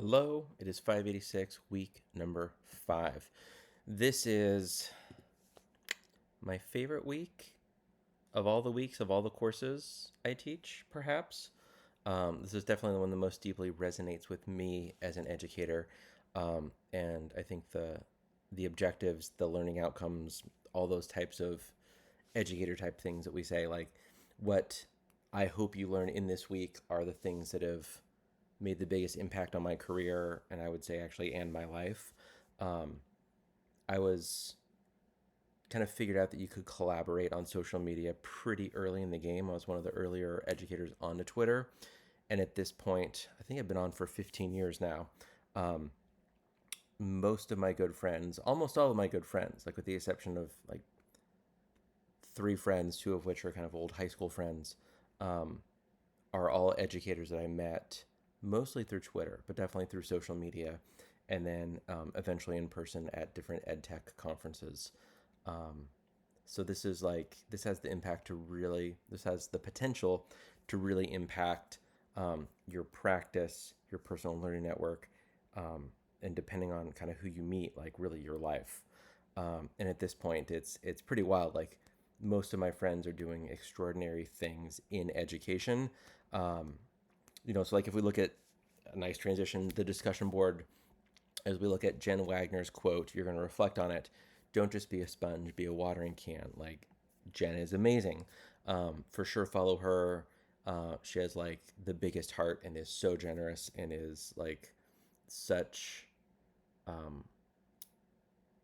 Hello, it is 586, week number 5. This is my favorite week of all the weeks of all the courses I teach, perhaps. This is definitely the one that most deeply resonates with me as an educator. And I think the objectives, the learning outcomes, all those types of educator type things that we say, like what I hope you learn in this week are the things that have made the biggest impact on my career, and I would say actually and my life. Um, I was kind of figured out that you could collaborate on social media pretty early in the game. I was one of the earlier educators onto Twitter, and at this point, I think I've been on for 15 years now. Um, Most of my good friends, almost all of my good friends, like with the exception of like three friends, two of which are kind of old high school friends, um, are all educators that I met mostly through Twitter, but definitely through social media, and then eventually in person at different ed tech conferences. Um, so this has the impact to really, this has the potential to really impact your practice, your personal learning network, and depending on kind of who you meet, like really your life. And at this point, it's pretty wild. Like most of my friends are doing extraordinary things in education. Um, so like if we look at a nice transition, the discussion board, as we look at Jen Wagner's quote, you're going to reflect on it. Don't just be a sponge, be a watering can. Like Jen is amazing. For sure, follow her. She has like the biggest heart and is so generous and is like such um,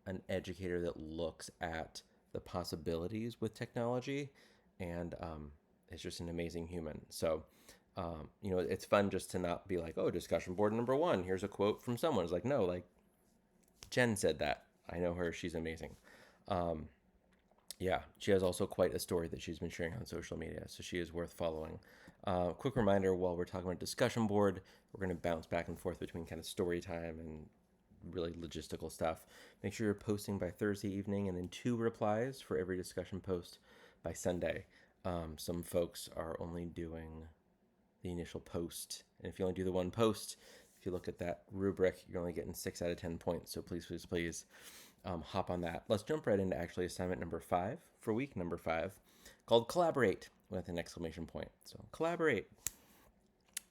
an educator that looks at the possibilities with technology, and is just an amazing human. So, it's fun just to not be like, oh, discussion board number one. Here's a quote from someone. It's like, no, like Jen said that. I know her. She's amazing. Um, yeah, she has also quite a story that she's been sharing on social media, so she is worth following. Quick reminder while we're talking about discussion board, we're going to bounce back and forth between kind of story time and really logistical stuff. Make sure you're posting by Thursday evening and then 2 replies for every discussion post by Sunday. Some folks are only doing the initial post. And if you only do the one post, if you look at that rubric, you're only getting 6 out of 10 points. So please hop on that. Let's jump right into actually assignment number 5 for week number 5, called Collaborate with an exclamation point. So collaborate.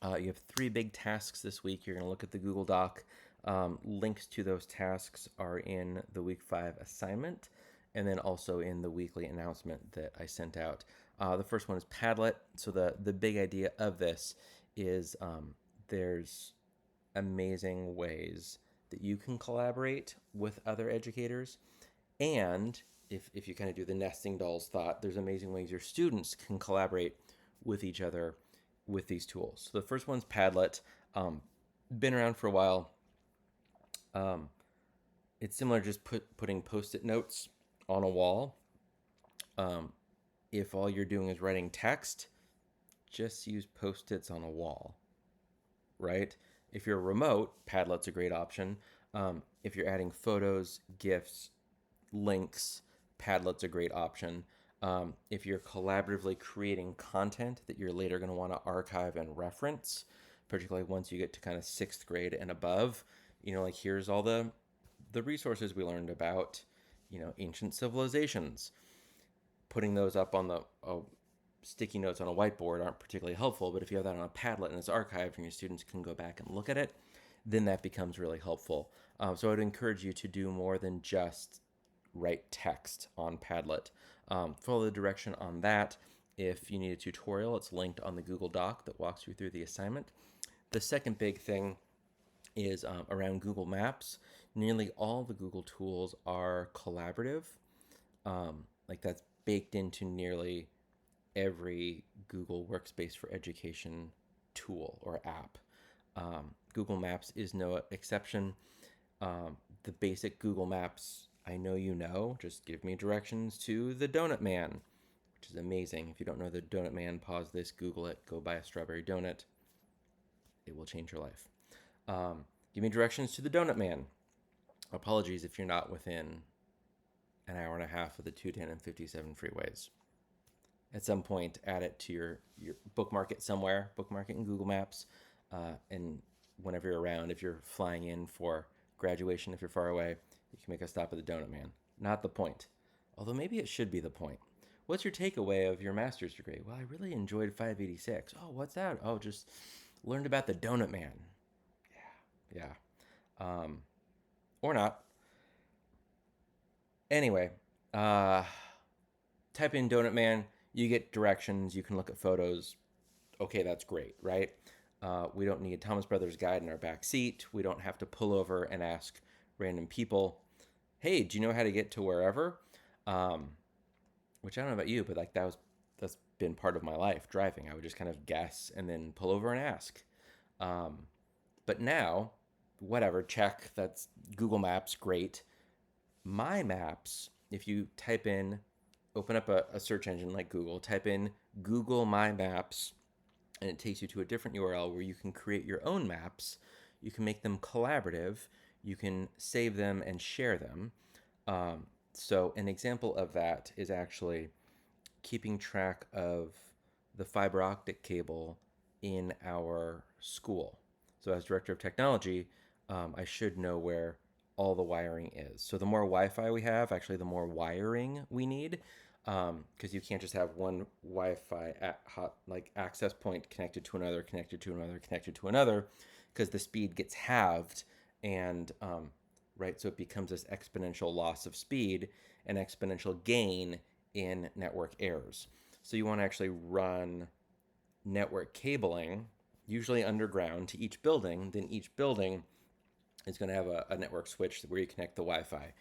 You have 3 big tasks this week. You're going to look at the Google Doc. Links to those tasks are in the week 5 assignment and then also in the weekly announcement that I sent out. The first one is Padlet. So the big idea of this is there's amazing ways that you can collaborate with other educators. And if you kind of do the nesting dolls thought, there's amazing ways your students can collaborate with each other with these tools. So the first one's Padlet. Been around for a while. Um, it's similar to just putting post-it notes on a wall. Um, if all you're doing is writing text, just use post-its on a wall, right? If you're remote, Padlet's a great option. If you're adding photos, GIFs, links, Padlet's a great option. If you're collaboratively creating content that you're later going to want to archive and reference, particularly once you get to kind of 6th grade and above, like here's all the resources we learned about, ancient civilizations. Putting those up on the sticky notes on a whiteboard aren't particularly helpful, but if you have that on a Padlet and it's archived and your students can go back and look at it, then that becomes really helpful. So I'd encourage you to do more than just write text on Padlet. Follow the direction on that. If you need a tutorial, it's linked on the Google Doc that walks you through the assignment. The second big thing is around Google Maps. Nearly all the Google tools are collaborative. Like that's baked into nearly every Google Workspace for Education tool or app. Google Maps is no exception. The basic Google Maps, I know you know, just give me directions to the Donut Man, which is amazing. If you don't know the Donut Man, pause this, Google it, go buy a strawberry donut. It will change your life. Give me directions to the Donut Man. Apologies if you're not within an hour and a half of the 210 and 57 freeways. At some point, add it to your bookmark it somewhere, bookmark it in Google Maps, and whenever you're around, if you're flying in for graduation, if you're far away, you can make a stop at the Donut Man. Not the point. Although maybe it should be the point. What's your takeaway of your master's degree? Well, I really enjoyed 586. Oh, what's that? Oh, just learned about the Donut Man. Yeah. Or not. Anyway, uh, type in Donut Man, you get directions, you can look at photos. Okay, that's great, right? We don't need Thomas Brothers Guide in our back seat. We don't have to pull over and ask random people, hey, do you know how to get to wherever? Which I don't know about you, but like that's been part of my life, driving. I would just kind of guess and then pull over and ask. But now, whatever, check, that's Google Maps, great. My Maps, if you type in, open up a search engine like Google, type in Google My Maps, and it takes you to a different URL where you can create your own maps. You can make them collaborative. You can save them and share them. So an example of that is actually keeping track of the fiber optic cable in our school. So as director of technology, I should know where all the wiring is. So the more Wi-Fi we have, actually the more wiring we need, because you can't just have one Wi-Fi access point connected to another, connected to another, connected to another, because the speed gets halved, and right, so it becomes this exponential loss of speed and exponential gain in network errors. So you want to actually run network cabling, usually underground, to each building. Then each building is going to have a network switch where you connect the Wi-Fi.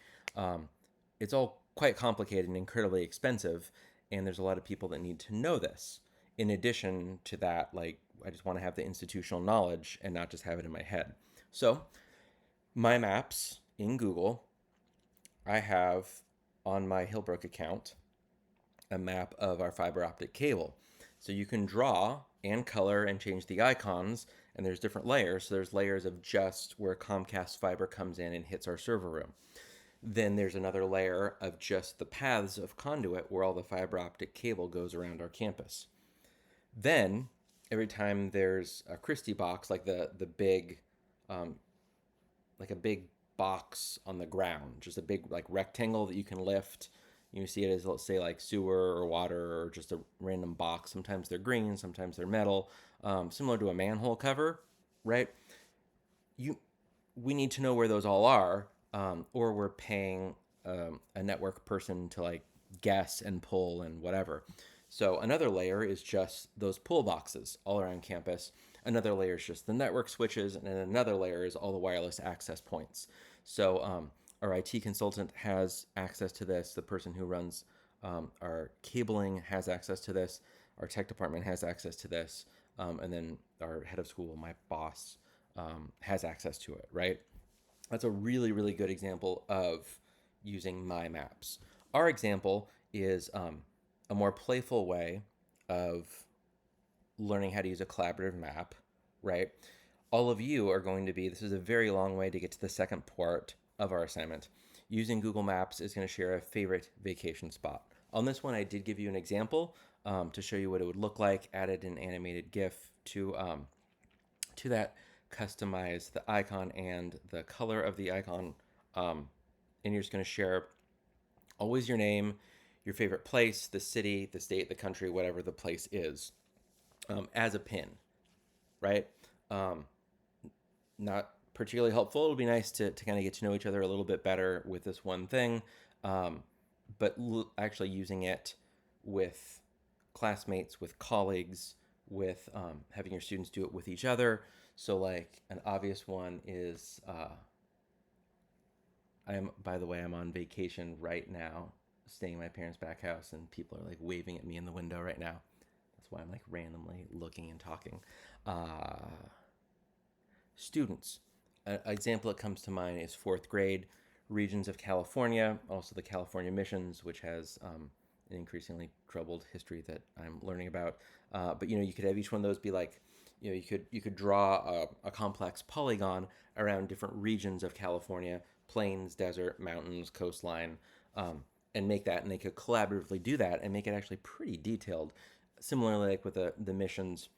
It's all quite complicated and incredibly expensive, and there's a lot of people that need to know this. In addition to that, like, I just want to have the institutional knowledge and not just have it in my head. So my maps in Google, I have on my Hillbrook account a map of our fiber optic cable. So you can draw and color and change the icons, and there's different layers. So there's layers of just where Comcast fiber comes in and hits our server room. Then there's another layer of just the paths of conduit where all the fiber optic cable goes around our campus. Then every time there's a Christie box, like the big, like a big box on the ground, just a big like rectangle that you can lift. You see it as, let's say, like sewer or water or just a random box. Sometimes they're green, sometimes they're metal, similar to a manhole cover, right? We need to know where those all are, or we're paying a network person to like guess and pull and whatever. So another layer is just those pull boxes all around campus. Another layer is just the network switches, and then another layer is all the wireless access points. So our IT consultant has access to this. The person who runs our cabling has access to this. Our tech department has access to this. And then our head of school, my boss, has access to it, right? That's a really, really good example of using My Maps. Our example is a more playful way of learning how to use a collaborative map, right? All of you are going to be, this is a very long way to get to the second part of our assignment. Using Google Maps is going to share a favorite vacation spot. On this one, I did give you an example to show you what it would look like, added an animated GIF to that, customize the icon and the color of the icon, and you're just going to share always your name, your favorite place, the city, the state, the country, whatever the place is, as a pin, right? Not particularly helpful. It'll be nice to kind of get to know each other a little bit better with this one thing, but actually using it with classmates, with colleagues, with having your students do it with each other. So like an obvious one is, by the way, I'm on vacation right now, staying in my parents' back house, and people are like waving at me in the window right now. That's why I'm like randomly looking and talking. Students. An example that comes to mind is fourth grade, regions of California, also the California missions, which has an increasingly troubled history that I'm learning about. But you could have each one of those be like, you could draw a complex polygon around different regions of California, plains, desert, mountains, coastline, and make that, and they could collaboratively do that and make it actually pretty detailed. Similarly, like with the missions,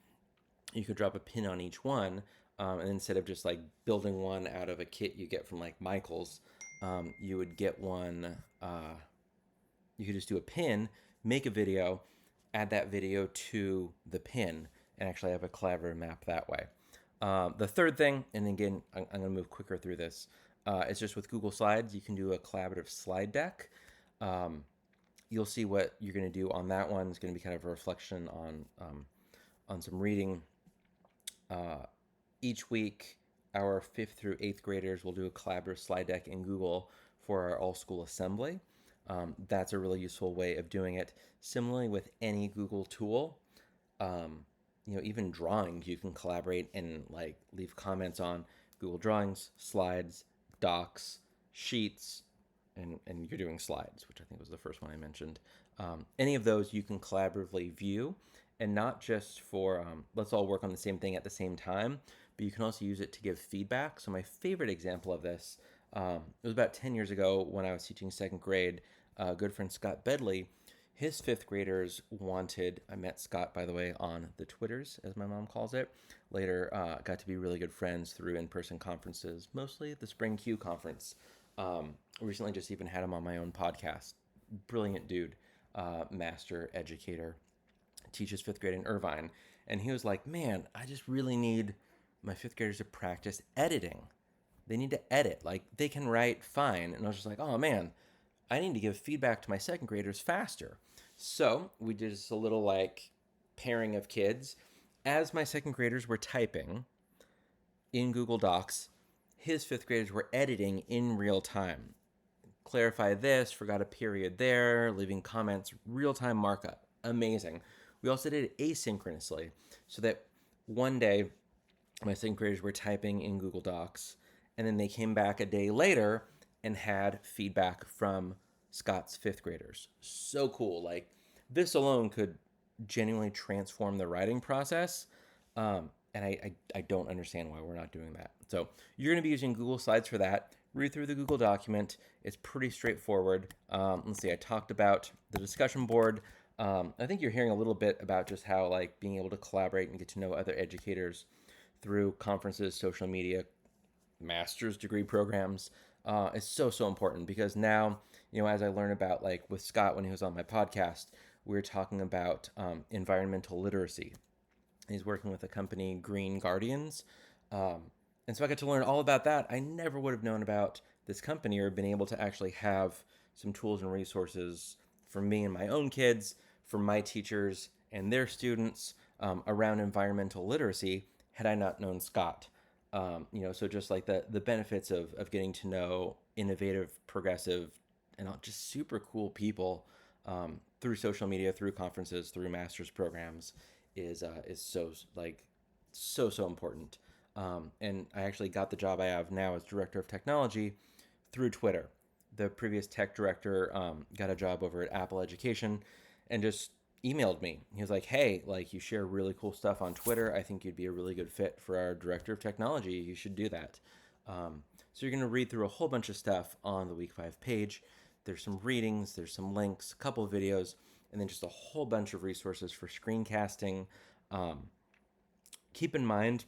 you could drop a pin on each one, And instead of just like building one out of a kit you get from like Michael's, you would get one. You could just do a pin, make a video, add that video to the pin, and actually have a collaborative map that way. The third thing, and again, I'm going to move quicker through this, is just with Google Slides, you can do a collaborative slide deck. You'll see what you're going to do on that one. It's going to be kind of a reflection on some reading. Each week, our 5th through 8th graders will do a collaborative slide deck in Google for our all-school assembly. That's a really useful way of doing it. Similarly, with any Google tool, even drawings, you can collaborate and like leave comments on Google Drawings, Slides, Docs, Sheets, and you're doing Slides, which I think was the first one I mentioned. Any of those you can collaboratively view, and not just for let's all work on the same thing at the same time, but you can also use it to give feedback. So my favorite example of this, it was about 10 years ago when I was teaching 2nd grade. Good friend Scott Bedley, his 5th graders wanted, I met Scott, by the way, on the Twitters, as my mom calls it. Later, got to be really good friends through in-person conferences, mostly the Spring Q conference. Recently just even had him on my own podcast. Brilliant dude, master educator, teaches 5th grade in Irvine. And he was like, man, I just really need my 5th graders to practice editing. They need to edit. Like, they can write fine. And I was just like, oh, man, I need to give feedback to my 2nd graders faster. So we did just a little like pairing of kids. As my 2nd graders were typing in Google Docs, his 5th graders were editing in real time. Clarify this, forgot a period there, leaving comments, real-time markup. Amazing. We also did it asynchronously so that one day my 2nd graders were typing in Google Docs, and then they came back a day later and had feedback from Scott's 5th graders. So cool. Like, this alone could genuinely transform the writing process. And I don't understand why we're not doing that. So you're going to be using Google Slides for that. Read through the Google document. It's pretty straightforward. Let's see, I talked about the discussion board. I think you're hearing a little bit about just how like being able to collaborate and get to know other educators through conferences, social media, master's degree programs is so important, because now, as I learn about, like with Scott when he was on my podcast, we were talking about environmental literacy. He's working with a company, Green Guardians. And so I got to learn all about that. I never would have known about this company or been able to actually have some tools and resources for me and my own kids, for my teachers and their students around environmental literacy had I not known Scott. So just like the benefits of getting to know innovative, progressive, and just super cool people through social media, through conferences, through master's programs is so important. And I actually got the job I have now as director of technology through Twitter. The previous tech director got a job over at Apple Education and just emailed me. He was like, hey, like, you share really cool stuff on Twitter. I think you'd be a really good fit for our director of technology. You should do that. So you're going to read through a whole bunch of stuff on the week 5 page. There's some readings, there's some links, a couple of videos, and then just a whole bunch of resources for screencasting. Keep in mind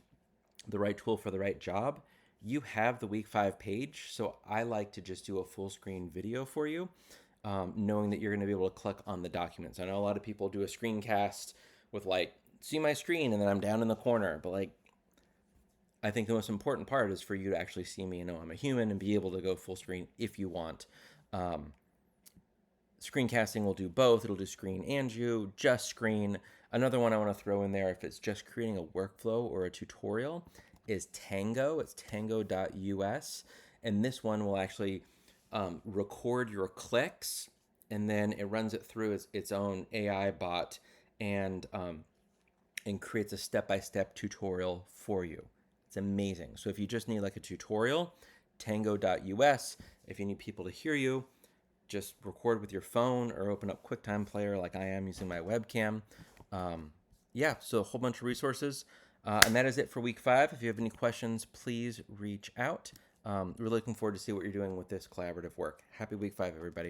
the right tool for the right job. You have the week 5 page, so I like to just do a full screen video for you, knowing that you're going to be able to click on the documents. I know a lot of people do a screencast with like, see my screen, and then I'm down in the corner, but like, I think the most important part is for you to actually see me and know I'm a human and be able to go full screen if you want. Screencasting will do both. It'll do screen and you, just screen. Another one I want to throw in there, if it's just creating a workflow or a tutorial, is Tango. It's tango.us. And this one will actually record your clicks, and then it runs it through its own AI bot and creates a step-by-step tutorial for you. It's amazing. So if you just need like a tutorial, tango.us. If you need people to hear you, just record with your phone or open up QuickTime Player like I am using my webcam. So a whole bunch of resources. And that is it for week 5. If you have any questions, please reach out. We're looking forward to see what you're doing with this collaborative work. Happy week 5, everybody.